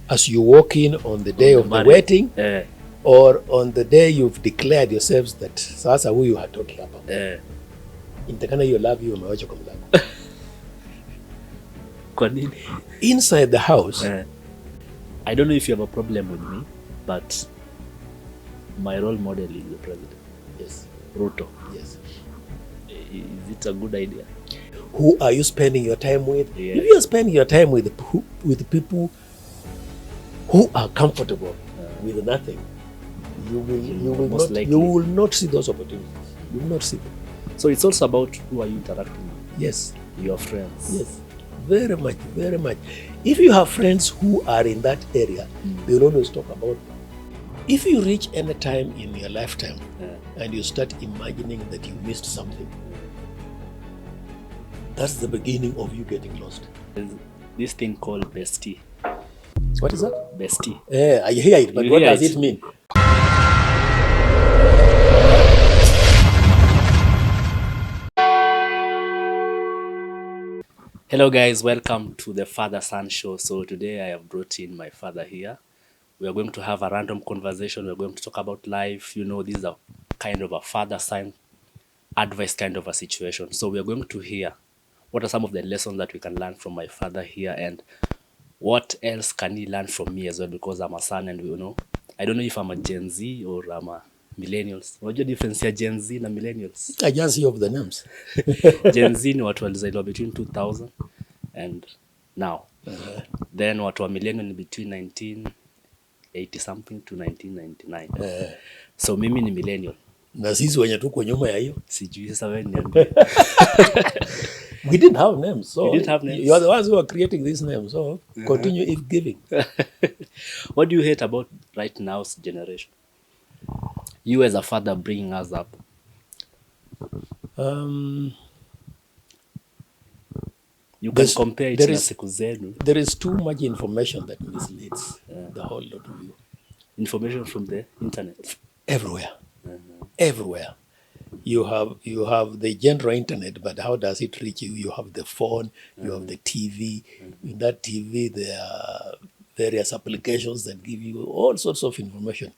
as you walk in on the day of the wedding, or on the day you've declared yourselves that sasa huyu hatoki hapa, inatakana hiyo love hiyo umewacha kwa mlango. Kwa nini? Inside the house, I don't know if you have a problem with me, but my role model is the president. Yes. Ruto. Yes. Is it a good idea? Who are you spending your time with? Yes. If you are spending your time with people who are comfortable with nothing, you will not see those opportunities. You will not see them. So it's also about who are you interacting with? Yes. Your friends. Yes. Very much, very much. If you have friends who are in that area, they will always talk about them. If you reach any time in your lifetime and you start imagining that you missed something, that's the beginning of you getting lost. There's this thing called bestie. What is that? Bestie. I hear it, but what does it mean? Hello guys, welcome to the Father-Son Show. So today I have brought in my father here. We are going to have a random conversation. We're going to talk about life. You know, this is a kind of a father-son advice kind of a situation. So we are going to hear what are some of the lessons that we can learn from my father here, and what else can he learn from me as well, because I'm a son and you know, I don't know if I'm a Gen Z or I'm a millennials. Unajua difference ya Gen Z na millennials? I just hear of the names. Gen Z ni watu walizaliwa between 2000 and now. Then watu wa millennial ni between 1980 something to 1999. So mimi ni millennial. Na sisi wenye tuko nyuma ya hiyo. Sijui sasa wewe niambie. We didn't have names, so you didn't have names. You are the ones who are creating these names, so continue if giving. What do you hate about right now's generation? You as a father bringing us up. You can compare it na siku zenu. There is too much information that misleads the whole lot of you. Information from the internet. Everywhere. Everywhere. You have the general internet, but how does it reach you? You have the phone, you have the TV. In that TV, there are various applications that give you all sorts of information.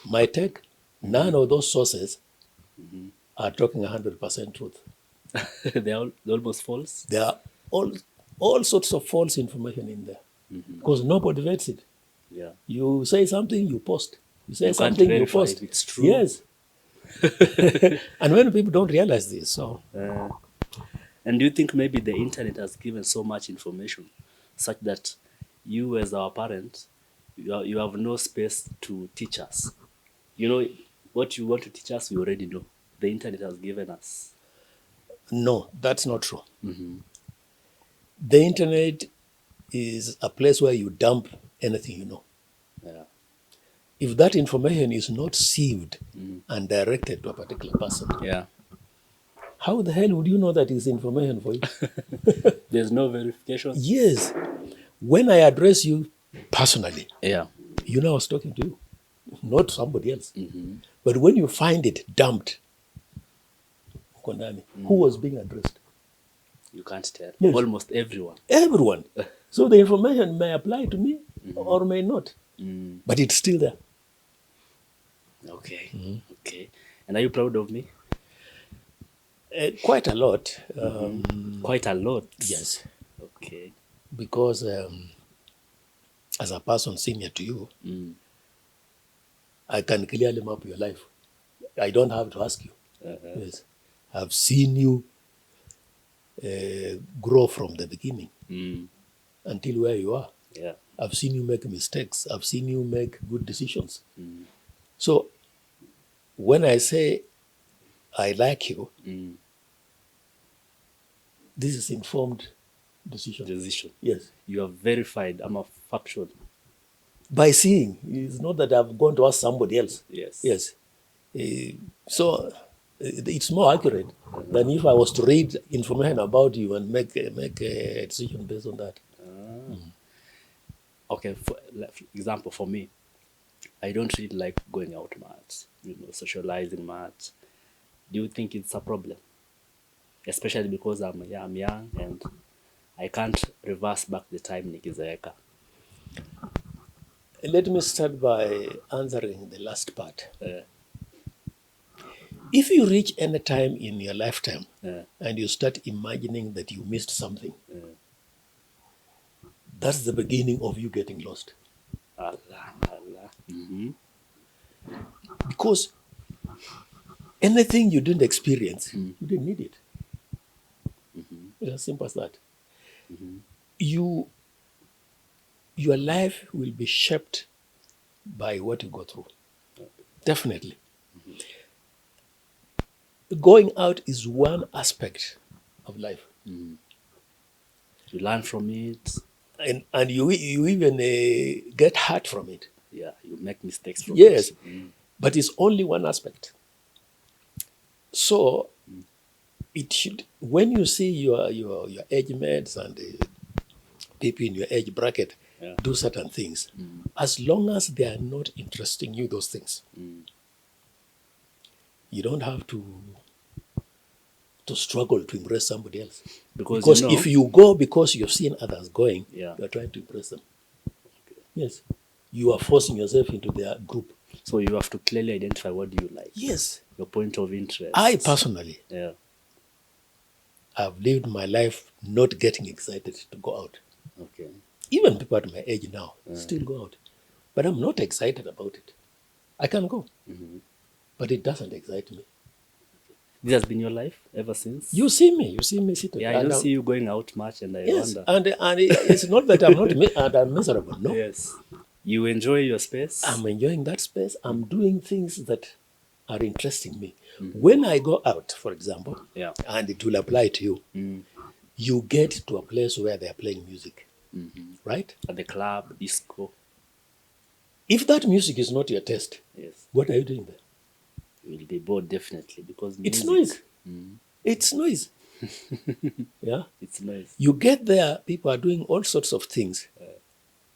My take, none of those sources are talking 100% truth. They're almost false? There are all sorts of false information in there because nobody vets it. Yeah. You say something, you post. You say you something, you post. If it's true. Yes. And when people don't realize this, so. And do you think maybe the internet has given so much information such that you as our parents, you have no space to teach us? You know, what you want to teach us, we already know. The internet has given us. No, that's not true. The internet is a place where you dump anything you know. Yeah. If that information is not sieved and directed to a particular person, how the hell would you know that it's information for you? There's no verification? Yes. When I address you personally, you know I was talking to you, not somebody else. But when you find it dumped, who was being addressed? You can't tell. Yes. Almost everyone. Everyone. So the information may apply to me or may not, but it's still there. Okay. Okay. And are you proud of me? Quite a lot. Quite a lot? Yes. Okay. Because as a person senior to you, I can clearly map your life. I don't have to ask you. Yes. I've seen you grow from the beginning until where you are. Yeah. I've seen you make mistakes. I've seen you make good decisions. So when I say I like you, this is informed decision. Yes. You have verified. I'm a factual. By seeing. It's not that I've gone to ask somebody else. Yes. Yes. So it's more accurate than if I was to read information about you and make a decision based on that. Okay, for example, for me, I don't really like going out much, socializing much. Do you think it's a problem? Especially because I'm young and I can't reverse back the time nikizeeka. Let me start by answering the last part. Uh, If you reach any time in your lifetime uh, and you start imagining that you missed something, uh, that's the beginning of you getting lost. Allah, Allah. Because anything you didn't experience, you didn't need it. It's as simple as that. Your life will be shaped by what you go through. Definitely. Going out is one aspect of life. You learn from it. And you even get hurt from it. Yeah, you make mistakes from Yes, it. but it's only one aspect. So it should, when you see your age mates and people in your age bracket Yeah. do certain things, as long as they are not interesting you, those things, you don't have to struggle to impress somebody else. Because, If you go because you've seen others going, Yeah. you're trying to impress them. Yes. You are forcing yourself into their group. so you have to clearly identify what do you like. Yes. Your point of interest. I personally Yeah. have lived my life not getting excited to go out. Okay. Even people at my age now still go out. But I'm not excited about it. I can go. But it doesn't excite me. This has been your life ever since? You see me sitting. Yeah, I and don't I'm- see you going out much, and I Yes, wonder. and it's not that I'm not and I'm miserable. No, Yes. You enjoy your space? I'm enjoying that space. I'm doing things that are interesting me. When I go out, for example, Yeah. and it will apply to you, you get to a place where they are playing music, right? At the club, disco. If that music is not your taste, Yes. what are you doing there? You will be bored definitely because It's music, noise. It's noise. Yeah. It's noise. You get there, people are doing all sorts of things.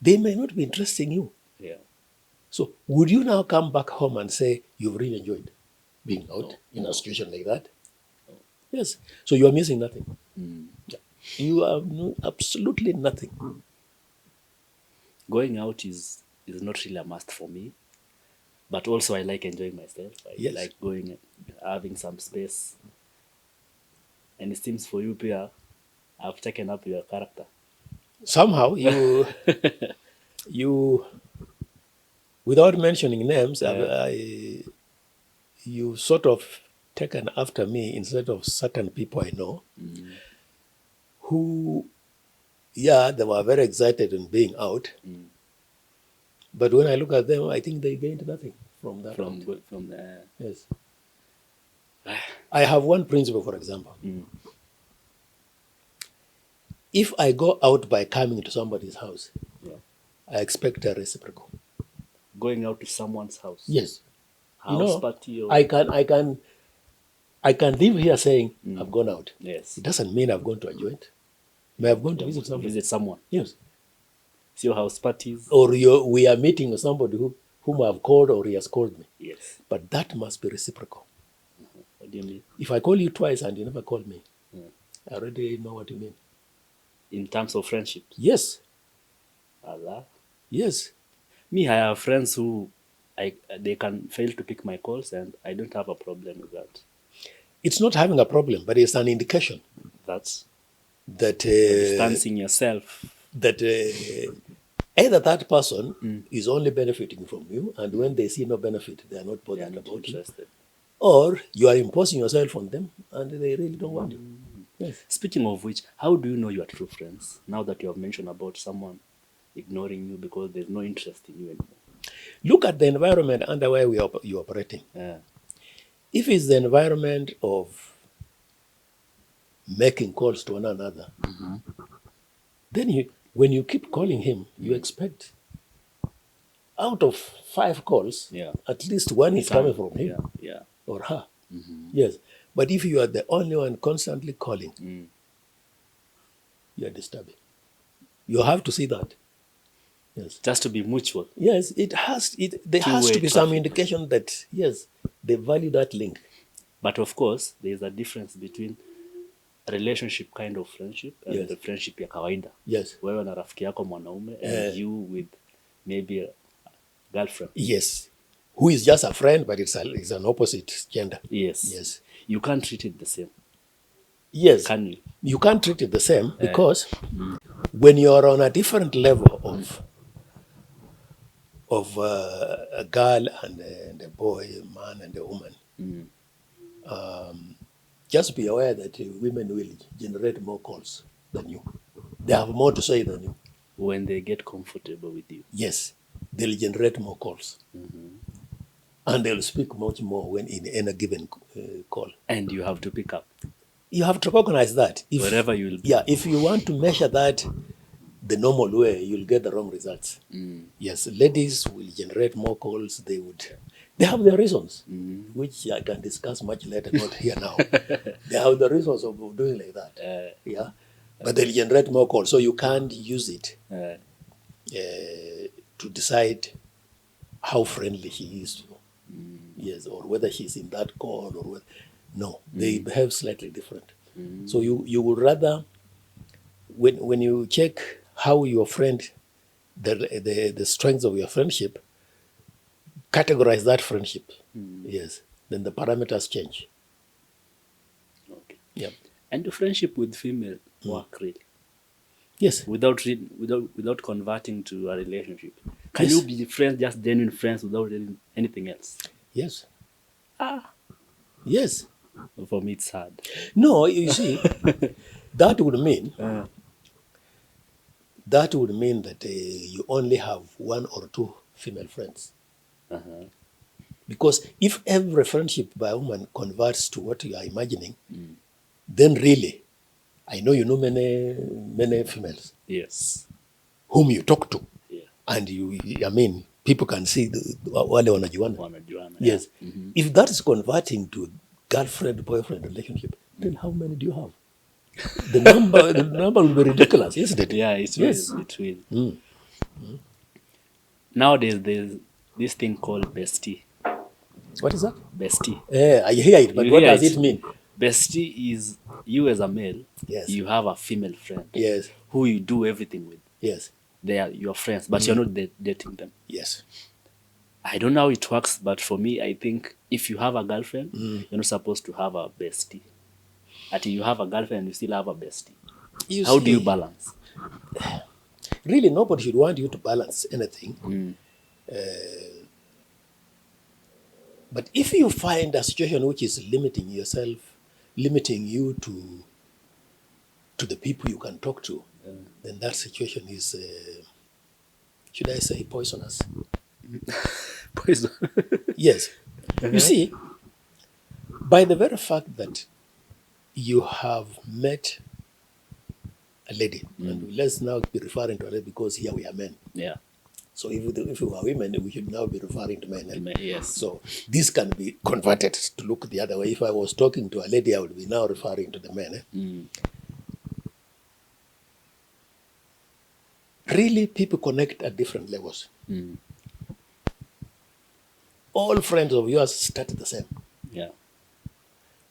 They may not be interesting you. Yeah. So would you now come back home and say you've really enjoyed being out No. in a situation like that? Yes. So you are missing nothing. Yeah. You are absolutely nothing. Going out is not really a must for me, but also I like enjoying myself. I Yes. like going, having some space. And it seems for you, Pia, I've taken up your character. Somehow you, without mentioning names, you sort of taken after me instead of certain people I know who, yeah, they were very excited in being out. But when I look at them, I think they gained nothing from that. From the Yes. I have one principle, for example. If I go out by coming to somebody's house, yeah. I expect a reciprocal. Going out to someone's house. Yes. House party or I can live here saying I've gone out. yes. It doesn't mean I've gone to a joint. May have gone to visit somebody. Visit someone. Yes. See your house parties. Or we are meeting with somebody whom I've called or he has called me. Yes. But that must be reciprocal. What do you mean? If I call you twice and you never call me, I already know what you mean. In terms of friendships. Yes. Allah. Yes. Me, I have friends who they can fail to pick my calls, and I don't have a problem with that. It's not having a problem, but it's an indication That's that distancing yourself. that either that person is only benefiting from you, and when they see no benefit, they are not They are bothered not about you, interested. or you are imposing yourself on them, and they really don't want you. Yes. Speaking of which, how do you know you are true friends? Now that you have mentioned about someone ignoring you because there's no interest in you anymore. Look at the environment under where you're operating. Yeah. If it's the environment of making calls to one another, then when you keep calling him, you expect out of 5 calls, Yeah. at least one is coming from him Yeah. or her. Yes. But if you are the only one constantly calling, you are disturbing. You have to see that. Yes. Just to be mutual. Yes, there has Two-way to be some traffic. indication that, yes, they value that link. But of course, there is a difference between relationship kind of friendship and Yes. the friendship ya kawaida. Yes. Wewe na rafiki yako mwanaume and you with maybe a girlfriend. Yes. Who is just a friend, but it's an opposite gender. Yes. Yes. You can't treat it the same. Yes. Can you? You can't treat it the same because when you're on a different level of a girl and a boy, a man and a woman, just be aware that women will generate more calls than you. They have more to say than you. When they get comfortable with you. Yes, they'll generate more calls. And they'll speak much more when in any given call. And you have to pick up. You have to recognize that. Wherever you will be. Yeah, if you want to measure that the normal way, you'll get the wrong results. Yes, ladies will generate more calls. They have their reasons, which I can discuss much later, not here now. They have the reasons of doing like that. Yeah, but they'll generate more calls, so you can't use it to decide how friendly she is to you. Yes, or whether she's in that call or whether. No, they behave slightly different. So you would rather, when you check how your friend, the strengths of your friendship, categorize that friendship. Yes, then the parameters change. Okay. Yeah. And the friendship with female work really. Yes. Without converting to a relationship. Can Yes. you be friends, just genuine friends without anything else? Yes. Yes. For me, it's hard. No, you see, that would mean that you only have one or two female friends. Because if every friendship by a woman converts to what you are imagining, then really, I know you know many females Yes. whom you talk to, Yeah. and people can see wale wanajuana. Wanajuana. Yes. Yeah. If that is converting to girlfriend-boyfriend relationship, then how many do you have? The number will be ridiculous, isn't it? Yeah, it Yes. will. It will. Nowadays, there's this thing called bestie. What is that? Bestie. I hear it, but You what hear does it mean? Bestie is you as a male. Yes. You have a female friend. Yes. Who you do everything with. Yes. They are your friends, but you're not dating them. Yes. I don't know how it works, but for me, I think if you have a girlfriend, you're not supposed to have a bestie. Until you have a girlfriend, you still have a bestie. How do you balance? Really, nobody should want you to balance anything. But if you find a situation which is limiting you to the people you can talk to, then that situation is, should I say, poisonous? Poison. Yes. You see, by the very fact that you have met a lady, and let's now be referring to a lady because here we are men. Yeah. So if we are women, we should now be referring to men. Yes. So this can be converted to look the other way. If I was talking to a lady, I would be now referring to the men. Really, people connect at different levels. All friends of yours start the same. Yeah.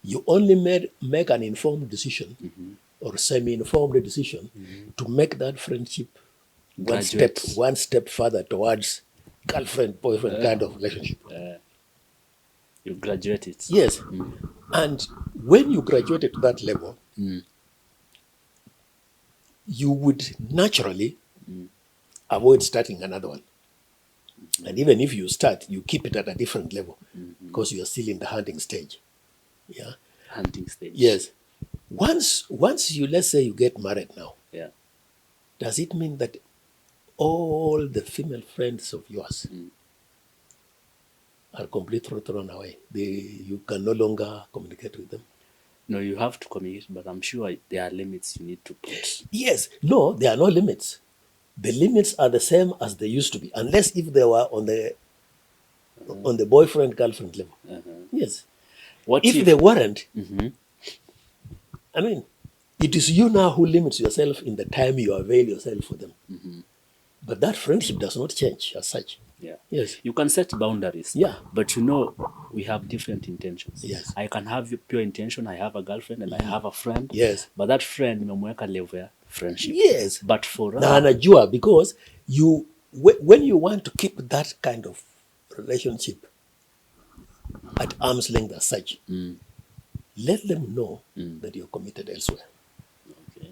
You only make an informed decision or semi-informed decision to make that friendship one step further towards girlfriend-boyfriend kind of relationship. You graduate it. Yes. And when you graduate to that level, you would naturally avoid starting another one. And even if you start, you keep it at a different level because you are still in the hunting stage. Yeah. Hunting stage. Yes. Once you, let's say you get married now, Yeah. does it mean that all the female friends of yours are completely thrown away? You can no longer communicate with them? No, you have to communicate, but I'm sure there are limits you need to put. Yes. No, there are no limits. The limits are the same as they used to be, unless if they were on the boyfriend-girlfriend level. Yes. What If they weren't, I mean, it is you now who limits yourself in the time you avail yourself for them. But that friendship does not change as such. Yeah. Yes. You can set boundaries. Yeah. But we have different intentions. Yes. I can have pure intention. I have a girlfriend and I have a friend. Yes. But that friend nimemweka level ya friendship. Yes. But for Na anajua because when you want to keep that kind of relationship at arm's length as such, let them know that you're committed elsewhere. okay.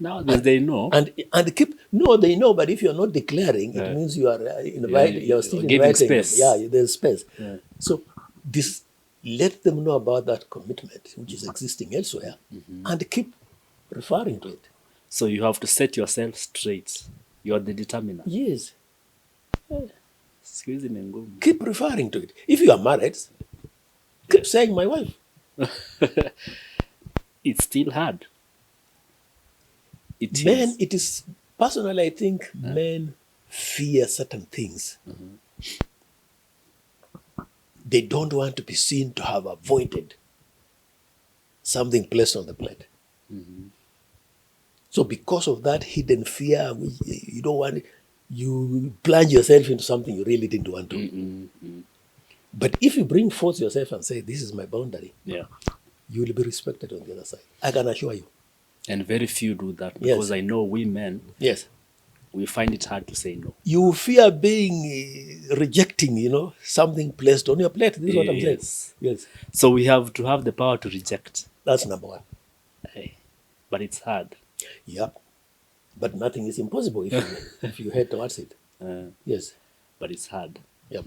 Now they know. And keep they know, but if you're not declaring, it means you are you're still giving inviting space. them. Yeah, there's space. Yeah. So let them know about that commitment which is existing elsewhere, and keep referring to it. So you have to set yourself straight. You're the determiner. Yes. Siku hizi ni ngumu. Keep referring to it. If you are married, keep saying my wife. It's still hard. It Men, is. it is personally, I think men fear certain things. They don't want to be seen to have avoided something placed on the plate. So because of that hidden fear, you don't want it, you plunge yourself into something you really didn't want to. But if you bring forth yourself and say, this is my boundary, Yeah. you will be respected on the other side. I can assure you. And very few do that because Yes. I know we men, Yes. we find it hard to say no. You fear being, rejecting, something placed on your plate. This is what I'm saying. Yes. Yes. So we have to have the power to reject. That's number one. Hey. But it's hard. Yeah. But nothing is impossible if you head towards it. Yes. But it's hard. Yep.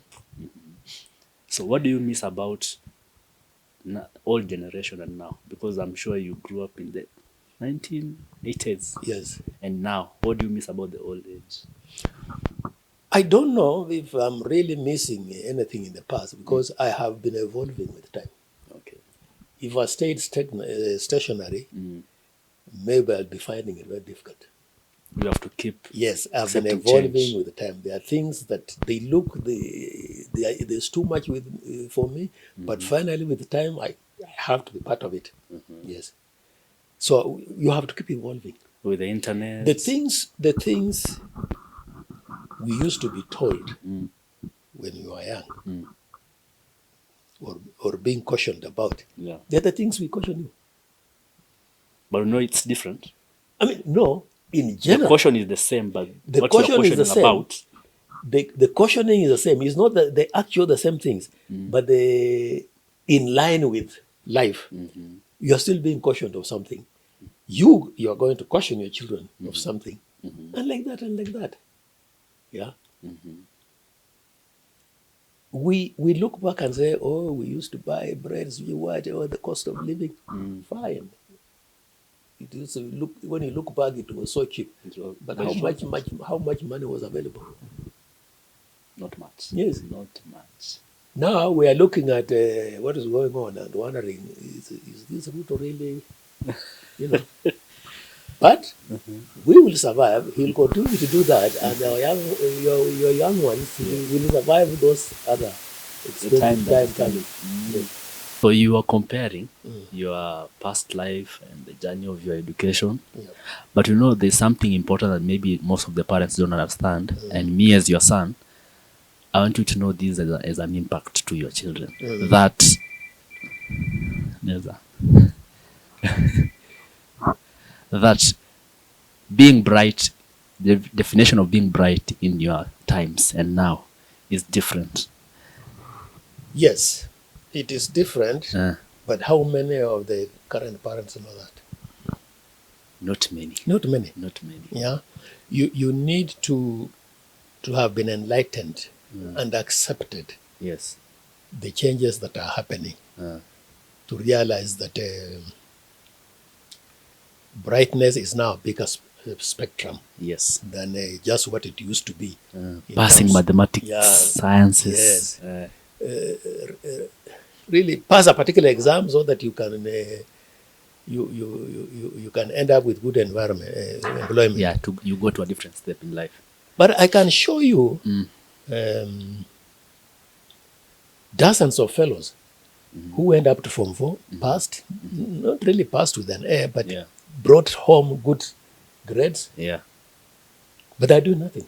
So what do you miss about old generation and now? Because I'm sure you grew up in the 1980s. Yes. And now, what do you miss about the old age? I don't know if I'm really missing anything in the past because I have been evolving with time. Okay. If I stayed stationary, maybe I'll be finding it very difficult. You have to keep. Yes, I've been accepting evolving change. with the time. There are things that they look, there's too much for me, but finally with the time, I have to be part of it. Yes. So you have to keep evolving. With the internet. The things we used to be told when we were young or being cautioned about, Yeah. they're the things we caution you. But no, it's different. I mean, no, in The general, caution is the same, but The what you're caution is the cautioning same. about. the cautioning is the same. It's not the actual the same things, but in line with life. You are still being cautioned of something. You are going to caution your children of something, and like that. Yeah. We look back and say, oh, we used to buy breads, the cost of living. Fine. It is when you look back, it was so cheap. But how much money was available? Not much. Yes. Not much. Now we are looking at what is going on and wondering, is this route really, But we will survive. He'll continue to do that, and your young ones will survive those other expensive time coming. Yes. So you are comparing your past life and the journey of your education. Yeah. But there's something important that maybe most of the parents don't understand. And me as your son, I want you to know this as an impact to your children. That that being bright, the definition of being bright in your times and now is different. Yes, it is different. But how many of the current parents know that? Not many. Not many. Not many. Yeah, you need to have been enlightened and accepted Yes. the changes that are happening to realize that brightness is now a bigger spectrum Yes. than just what it used to be. Passing terms- mathematics, Yeah. sciences. Yes. Really pass a particular exam so that you can you can end up with good employment. Yeah, you go to a different step in life. But I can show you dozens of fellows who went up to Form 4, passed, not really passed with an A, but Yeah. brought home good grades, Yeah. but they do nothing.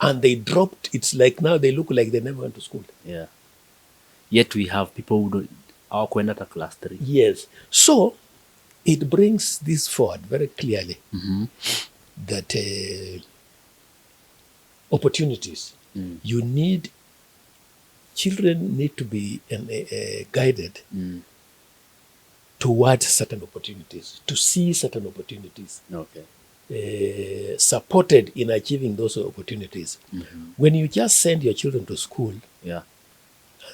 And they dropped, it's like now they look like they never went to school. Yeah. Yet we have people who don't hawakuenda hata class 3. Yes. So it brings this forward very clearly that opportunities, you need, children need to be guided towards certain opportunities, to see certain opportunities, Okay. supported in achieving those opportunities. When you just send your children to school, Yeah.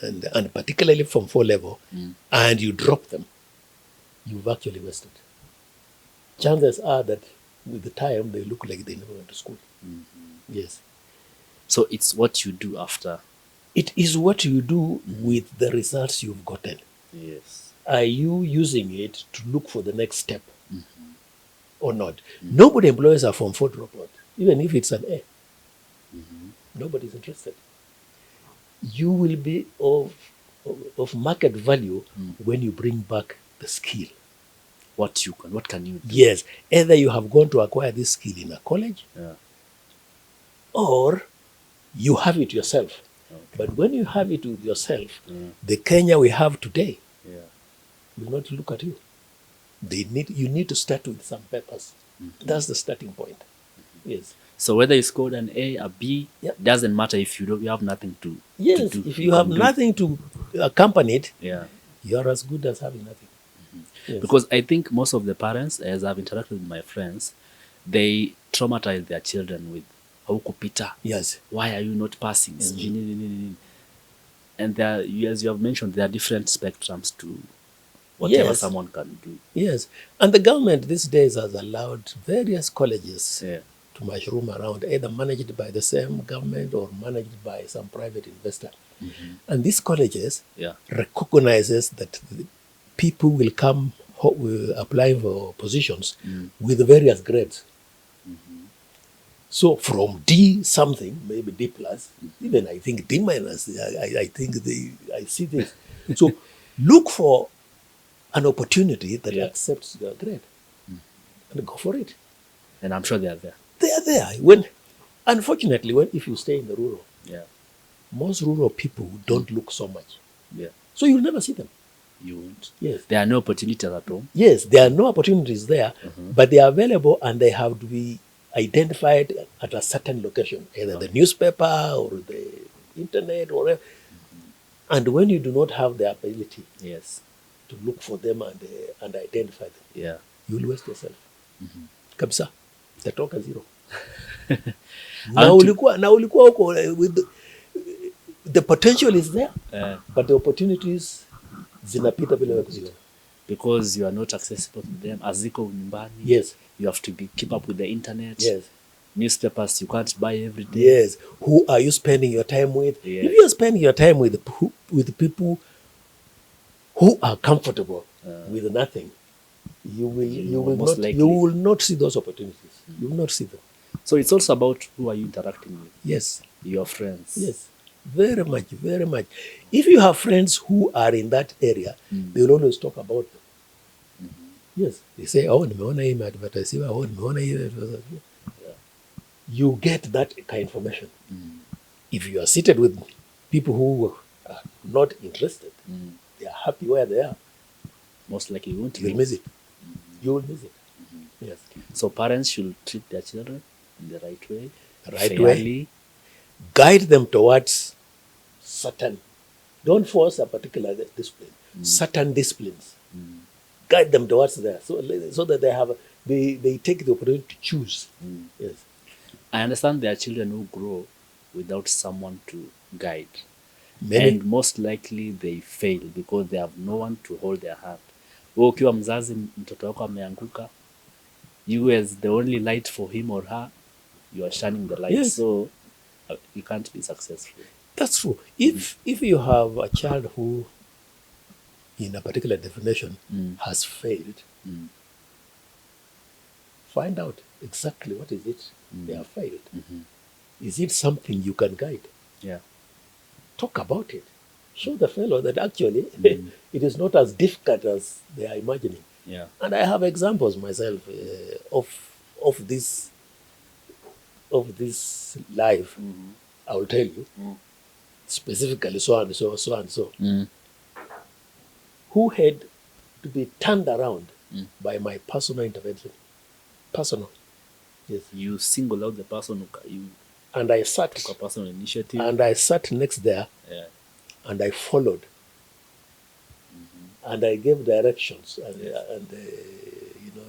and particularly from 4 level, and you drop them, you've actually wasted. Chances are that with the time they look like they never went to school. Yes. So it's what you do after. It is what you do with the results you've gotten. Yes. Are you using it to look for the next step or not? Nobody employs a Form 4 dropout, even if it's an A. Nobody's interested. You will be of market value when you bring back the skill. What can you do? Yes, either you have gone to acquire this skill in a college, Yeah. or you have it yourself. But when you have it with yourself, the Kenya we have today Yeah. will not look at you. You need to start with some purpose. That's the starting point. Yes. So whether you scored an A, a B, Yeah. doesn't matter if you have nothing to Yes, to do. if you have can do. nothing to accompany it, Yeah. you're as good as having nothing. Yes. Because I think most of the parents, as I've interacted with my friends, they traumatize their children with haukupita. Yes. Why are you not passing? Sijui nini, nini, nini. And there, as you have mentioned, there are different spectrums to whatever Yes. someone can do. Yes. And the government these days has allowed various colleges Yeah. to mushroom around, either managed by the same government or managed by some private investor. And these colleges Yeah. recognizes that the people will come applying for positions with various grades. So from D something, maybe D plus, even I think D minus, I think I see this. So look for an opportunity that Yeah. accepts your grade and go for it. And I'm sure they are there. They are there. Unfortunately, if you stay in the rural, Yeah. most rural people don't look so much. Yeah. So you'll never see them. You won't. Yes. There are no opportunities at home. Yes, there are no opportunities there, but they are available and they have to be identified at a certain location, either the newspaper or the internet or whatever. And when you do not have the ability Yes. to look for them and identify them, Yeah. you'll waste yourself. Kabisa, utatoka zero. Auntie- na ulikuwa huko with the potential is there, but the opportunities zinapita bila wewe kuziona. Because you are not accessible to them. Aziko nyumbani. Yes. You have to keep up with the internet. Yes. Newspapers you can't buy every day. Yes. Who are you spending your time with? Yes. If you are spending your time with people who are comfortable with nothing, you will most not likely. you will not see those opportunities. You will not see them. So it's also about who are you interacting with. Yes. Your friends. Yes. Very much, very much. If you have friends who are in that area, they will always talk about them. Yes. They say, oh, nimeona hii imeadvertisiwa, oh, nimeona hii imeadvertisiwa. You get that kind of information. If you are seated with people who are not interested, they are happy where they are, Most likely you won't you will know. miss it. You will miss it. Yes. So parents should treat their children in the right way. Right way. fairly. Guide them towards certain, don't force a particular discipline, certain disciplines. Guide them towards there so that they take the opportunity to choose. Yes. I understand there are children who grow without someone to guide. Many, And most likely they fail because they have no one to hold their hand. Wewe ukiwa mzazi mtoto wako ameanguka, you as the only light for him or her, you are shining the light. Yes. So you can't be successful. that's true. If you have a child who, in a particular definition, has failed, find out exactly what is it they have failed. Is it something you can guide? Yeah. Talk about it. Show the fellow that actually it is not as difficult as they are imagining. Yeah. And I have examples myself of this life. I will tell you. specifically so and so, so and so, Mm. who had to be turned around by my personal intervention. Personal. Yes. You single out the person you And I sat, took a personal initiative. and I sat next there, Yeah. and I followed, and I gave directions and you know,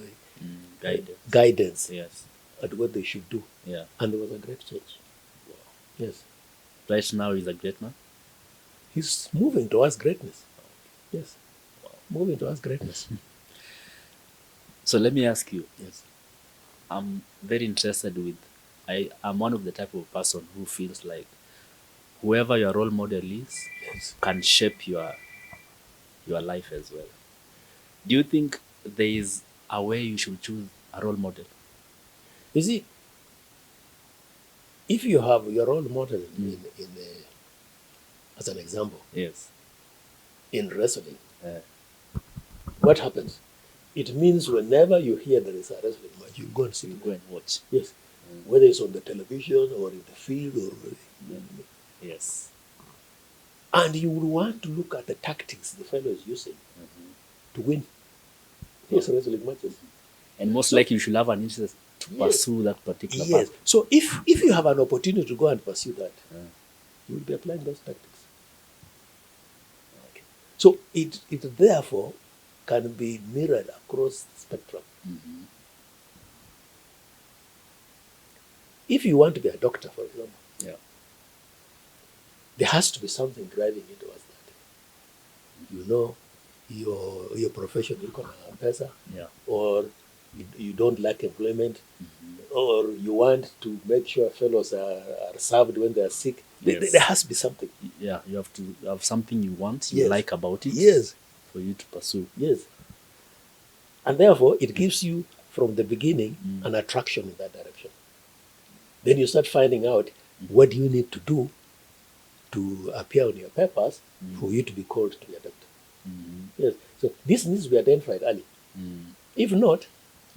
Guidance. guidance Yes. at what they should do, Yeah. and there was a great change. Yes, Right now he's a great man. he's moving towards greatness. Yes, moving towards greatness. So let me ask you. Yes. I'm very interested with. I'm one of the type of person who feels like whoever your role model is Yes. can shape your life as well. Do you think there is a way you should choose a role model? You see, if you have your role model as an example, Yes. in wrestling, Uh, what happens? It means whenever you hear there is a wrestling match, you go and see you it. go and watch. Yes. Whether it's on the television or in the field or Yes. and you will want to look at the tactics the fellow is using to win those wrestling matches. And most likely you should have an interest to Yes. pursue that particular Yes. path. So if you have an opportunity to go and pursue that, you will be applying those tactics. Okay. So it therefore can be mirrored across the spectrum. If you want to be a doctor, for example, Yeah. there has to be something driving you towards that. You know, your profession, you can have pesa, Yeah. or you don't like employment, or you want to make sure fellows are served when they are sick. Yes. There has to be something. Yeah. You have to have something you want, you Yes. like about it. Yes, For you to pursue. yes. And therefore, it gives you, from the beginning, an attraction in that direction. Then you start finding out what do you need to do to appear on your papers for you to be called to be a doctor. Yes. So this needs to be identified early. If not,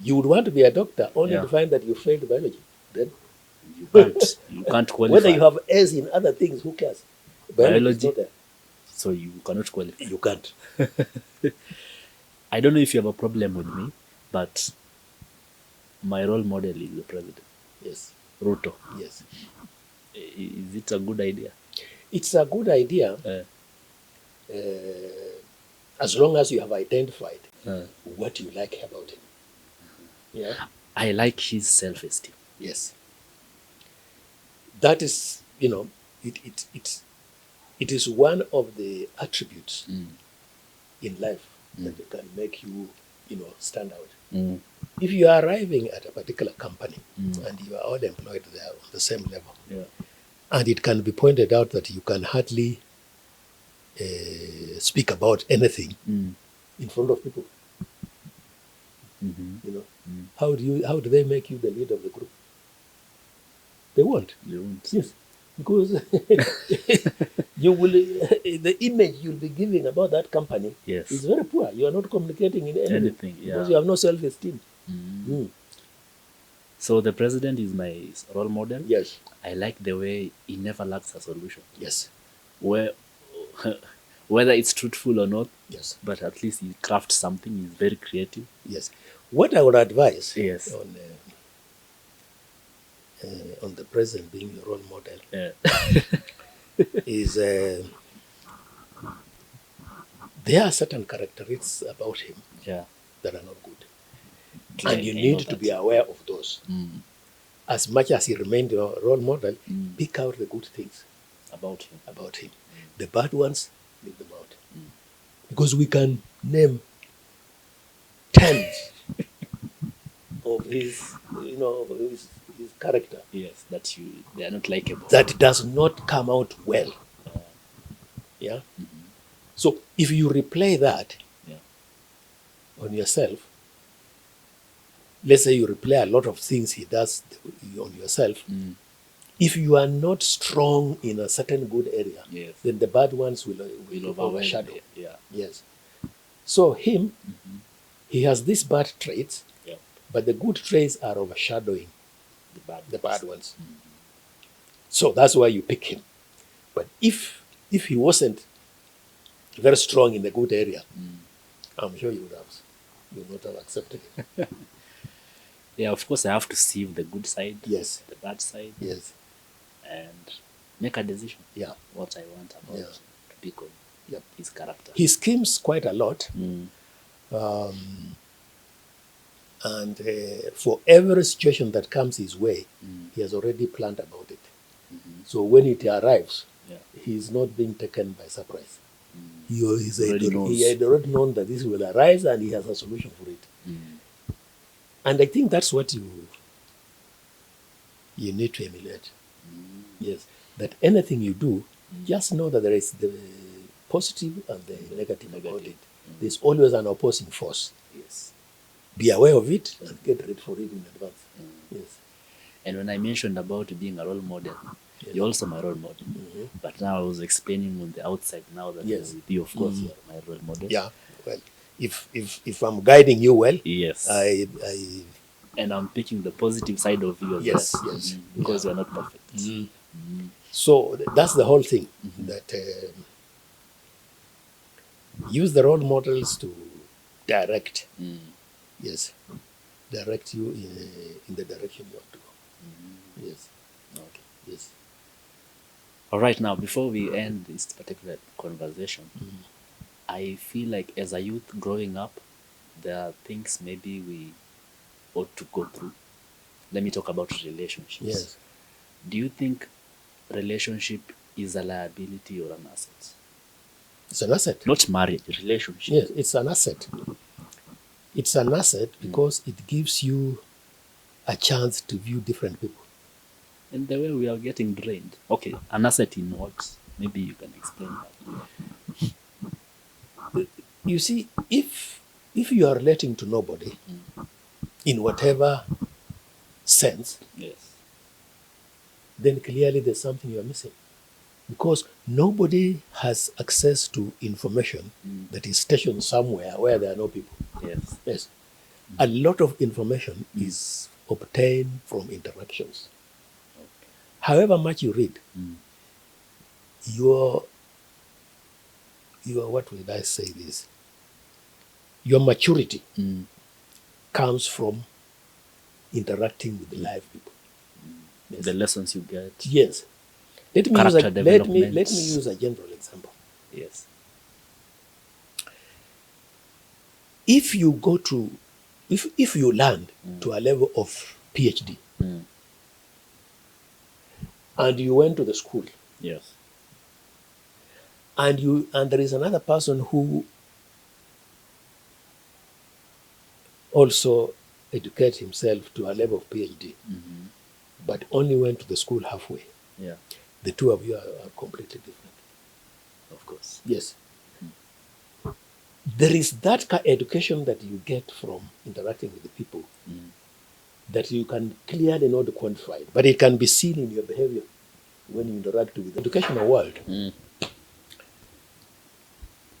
you would want to be a doctor only Yeah. to find that you failed biology. Then You can't. You can't qualify. whether you have A's in other things, who cares? Biology is Biology. not there. So you cannot qualify. You can't. I don't know if you have a problem with me, but my role model is the president, Yes. Ruto. Yes. Is it a good idea? It's a good idea as long as you have identified what you like about him. Yeah. I like his self-esteem. Yes. That is, it is one of the attributes in life that can make you, stand out. If you are arriving at a particular company and you are all employed there on the same level, Yeah. and it can be pointed out that you can hardly speak about anything in front of people, how do they make you the leader of the group? They won't. You won't. Yes, because you will the image you'll be giving about that company Yes. is very poor. You are not communicating in Anything, because yeah. you have no self-esteem. So the president is my role model. Yes, I like the way he never lacks a solution. yes, Whether it's truthful or not, yes, but at least he crafts something. He's very creative. yes. What I would advise Yes. on the president being your role model Yeah. is there are certain characteristics about him Yeah. that are not good. Like, And you I need know to that. be aware of those. As much as he remained your role model, pick out the good things About him. about him. The bad ones, leave them out. Because we can name tens of his, of his character Yes, they are not likable. that does not come out well. Yeah. So if you replay that Yeah. on yourself, let's say you replay a lot of things he does on yourself. If you are not strong in a certain good area, Yes. then the bad ones will Will overshadow. overwhelm. Yeah. Yes. So him, he has these bad traits, Yeah. but the good traits are overshadowing The bad. the bad ones. So that's why you pick him. But if he wasn't very strong in the good area, I'm sure you would not have accepted it. Yeah, of course, I have to see the good side, Yes. the bad side, Yes. and make a decision. Yeah. What I want about Yeah. to pick on Yep. his character. He schemes quite a lot, Mm. and for every situation that comes his way, he has already planned about it. So when it arrives, Yeah. he's not being taken by surprise. Already knows. He had already known that this will arise, and he has a solution for it. And I think that's what you need to emulate. Yes, that anything you do, just know that there is the positive and the negative about it. There's always an opposing force. Yes. Be aware of it and get ready for it in advance. Yes. And when I mentioned about being a role model, Yes. you're also my role model. But now I was explaining on the outside, now that Yes. I'm with you, of course, you're my role model. Yeah. Well, if I'm guiding you well, Yes. I And I'm picking the positive side of you as Yes, well. yes. Because you're not perfect. so that's the whole thing. That use the role models to direct. Yes, direct you in the direction you have to go. Yes. Okay. Yes. All right, now, before we end this particular conversation, I feel like as a youth growing up, there are things maybe we ought to go through. Let me talk about relationships. Yes. Do you think relationship is a liability or an asset? It's an asset. Not marriage, relationship. Yes, it's an asset. It's an asset because it gives you a chance to view different people. And the way we are getting drained. Okay, an asset in what? Maybe you can explain that. You see, if you are relating to nobody, in whatever sense, Yes. then clearly there's something you are missing. Because nobody has access to information that is stationed somewhere where there are no people. Yes. Yes. A lot of information is obtained from interactions. However much you read, your what would I say this? Your maturity comes from interacting with the live people. Yes. The lessons you get. Yes. Let me Character development. let me use a general example. Yes. If you go to if you learn to a level of PhD and you went to the school Yes. and there is another person who also educates himself to a level of PhD, but only went to the school halfway, Yeah. the two of you are completely different. Of course. Yes. There is that education that you get from interacting with the people that you can clearly not quantify, but it can be seen in your behavior when you interact with the educational world.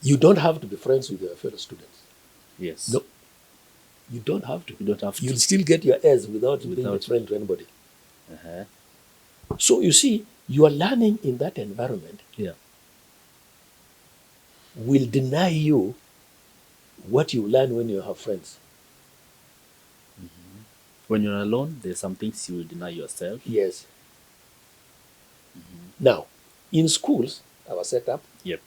You don't have to be friends with your fellow students. Yes. No. You don't have to. You don't have to. You'll still get your A's without being a friend to anybody. Uh-huh. So you see, your learning in that environment Yeah. will deny you what you learn when you have friends. When you're alone, there's some things you will deny yourself. Yes. Now, in schools, our setup, Yep.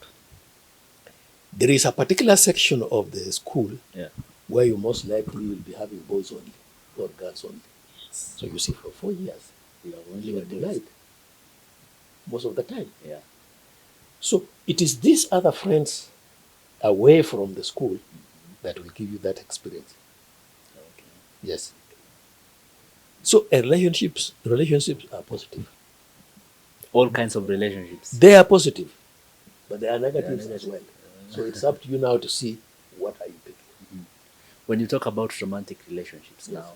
there is a particular section of the school Yeah. where you most likely will be having boys only or girls only. Yes. So you see, for 4 years, You are only you are with boys. denied most of the time. Yeah. So it is these other friends away from the school that will give you that experience. Okay. Yes. So relationships are positive. All kinds of relationships. They are positive, but they are negatives as well. So it's up to you now to see what are you picking. When you talk about romantic relationships now,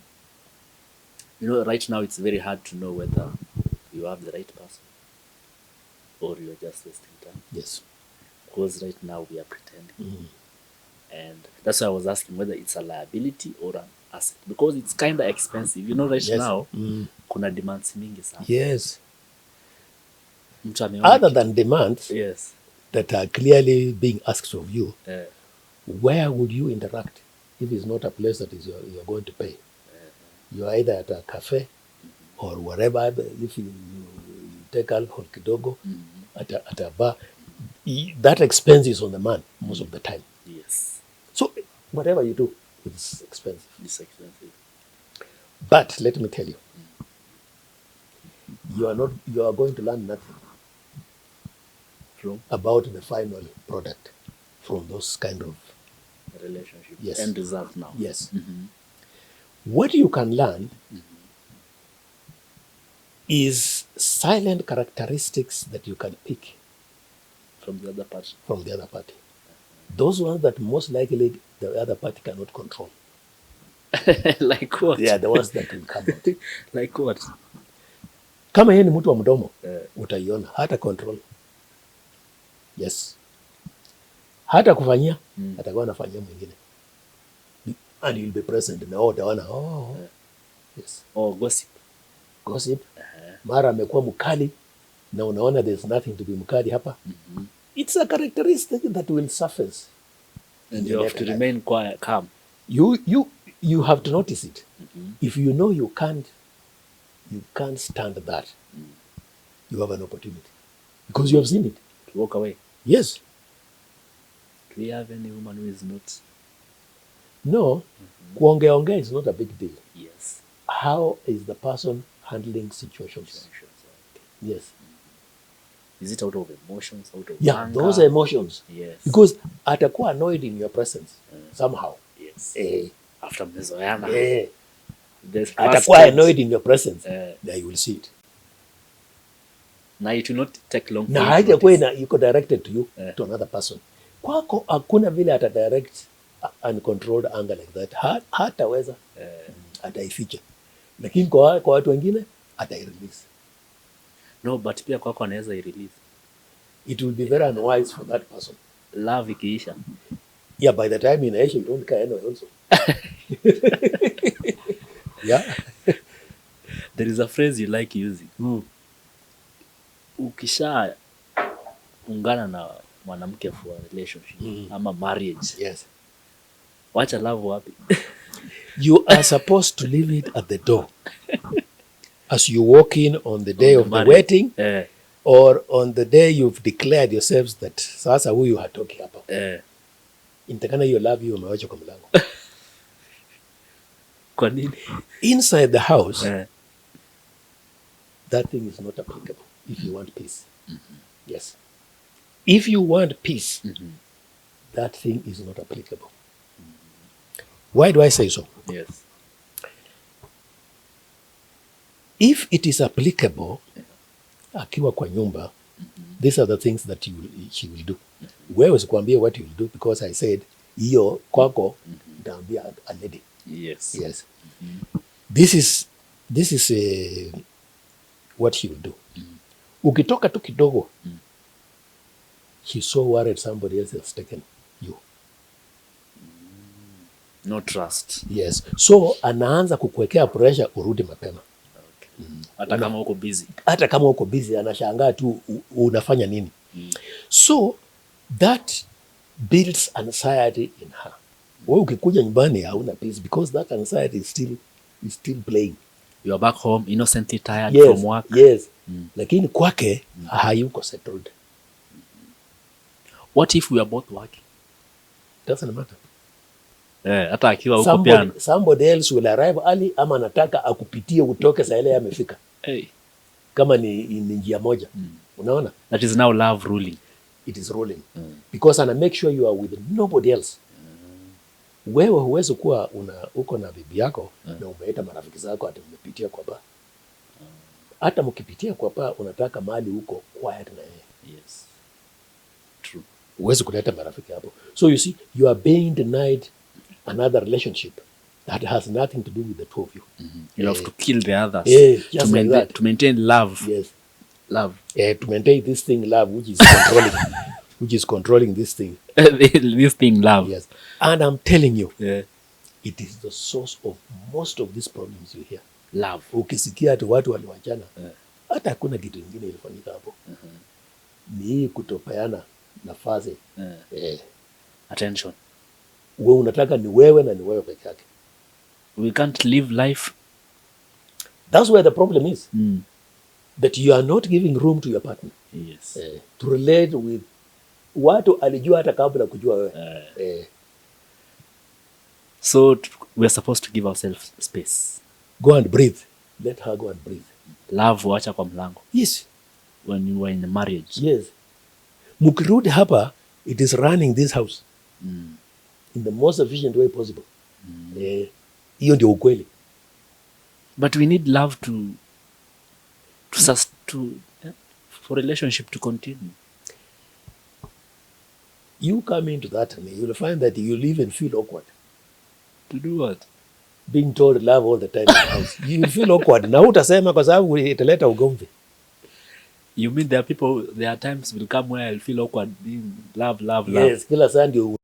right now it's very hard to know whether you have the right person or you're just wasting time. Yes. Because right now we are pretending. And that's why I was asking whether it's a liability or an asset. Because it's kind of expensive. Right Yes. now, kuna demands mingi sana. Yes. Mtu ameona other kitu. than demands Yes. that are clearly being asked of you, Eh, where would you interact if it's not a place that is you're going to pay? You're either at a cafe or wherever. If you take alcohol kidogo at a bar, that expense is on the man most of the time. yes. So whatever you do, it's expensive. It's expensive. But let me tell you, you are going to learn nothing From about the final product from those kind of the relationship. Yes. End result now. yes. What you can learn is silent characteristics that you can pick From the other part. from the other party. Those ones that most likely the other party cannot control. Like what? They are the ones that will come out. Like what? Kama yeye ni mtu wa mdomo, Eh, utaiona hata control. Yes. Hata kufanyia, atakuwa anafanyia mwingine. And you'll be present na utaona yes. or gossip. Gossip. Mara amekuwa mkali na unaona there's nothing to be mkali hapa. It's a characteristic that will surface. And in you your have to later life. remain quiet, calm. You have to notice it. If you know you can't stand that, you have an opportunity because you have seen it. To walk away. Yes. Do we have any woman who is not? No. Kuongea is not a big deal. Yes. How is the person handling situations? Yes. Is it out of emotions, out of Yeah, anger? those are emotions. Yes. Because atakuwa annoyed in your presence somehow. Yes. After mmezoeana. There's atakuwa trust. annoyed in your presence. Eh. There you will see it. Na it will not take long. Na for you to haijakuwa notice. iko directed to you, Eh. to another person. Kwako hakuna vile ata direct uncontrolled anger like that. Hataweza. Ataificha. Lakini kwa watu wengine atairelease. No, but pia kwako anaweza i-release. It will be very unwise for that person. Love ikiisha. Yeah, by the time inaisha, you don't care anyway also. Yeah. There is a phrase you like using. Ukisha ungana na mwanamke for a relationship ama marriage. Yes. Wacha love wapi? You are supposed to leave it at the door. As you walk in on the day On of the marriage. wedding, Eh, or on the day you've declared yourselves that sasa huyu hatoki hapa. Intakana hiyo love hiyo umewacha kwa mlango. Kwa nini? Inside the house, that thing is not applicable if you want peace. Yes. If you want peace, that thing is not applicable. Why do I say so? Yes. If it is applicable, akiwa kwa nyumba, these are the things that she will do. Wewe sikuambia what you will do because I said, hiyo kwako, nitaambia a lady. Yes. Yes. This is what she will do. Ukitoka tu kidogo, she's so worried somebody else has taken you. No trust. Yes. So anaanza kukuwekea pressure urudi mapema. Okay. Hata kama uko busy. Hata kama uko busy, anashangaa tu unafanya nini. So that builds anxiety in her. Wewe ukikuja nyumbani hauna peace because that anxiety is still playing. You are back home innocently tired Yes, from work. yes. Lakini kwake hayuko settled. What if we are both working? Doesn't matter. Hata akiwa huko pia. Somebody else will arrive early ama anataka akupitie utoke saa ile amefika. Hey. Kama ni njia moja. Unaona? That is now love ruling. It is ruling. Because ana make sure you are with nobody else. Wewe huwezi kuwa uko na bibi yako na umeita marafiki zako ati mmepitia kwa baa. Hata mkipitia kwa baa unataka mahali huko quiet na yeye. Yes. True. Huwezi kuleta marafiki hapo. So you see, you are being denied another relationship that has nothing to do with the two of you. You have to kill the others just like that. to maintain love. Yes. Love. To maintain this thing, love, which is controlling this thing. This thing, love. Yes. And I'm telling you, Yeah. it is the source of most of these problems you hear. Love. Ukisikia ati watu waliwachana, hata hakuna kitu ingine ilifanyika hapo. Ni hii kutopeana nafasi. Attention. Wewe unataka ni wewe na ni wewe peke yake. We can't live life. That's where the problem is. That you are not giving room to your partner. Yes. To relate with watu alijua hata kabla kujua wewe. So we are supposed to give ourselves space. Go and breathe. Let her go and breathe. Love wacha kwa mlango. Yes. When you were in a marriage. Yes. Mukirudi hapa, it is running this house in the most efficient way possible. Hiyo ndio ukweli. But we need love for relationship to continue. You come into that and you'll find that you'll even feel awkward. To do what? Being told love all the time in the house. You will feel awkward. Na utasema kwa sababu italeta ugomvi. You mean there are times will come where I'll feel awkward being love. Yes, kila saa ndio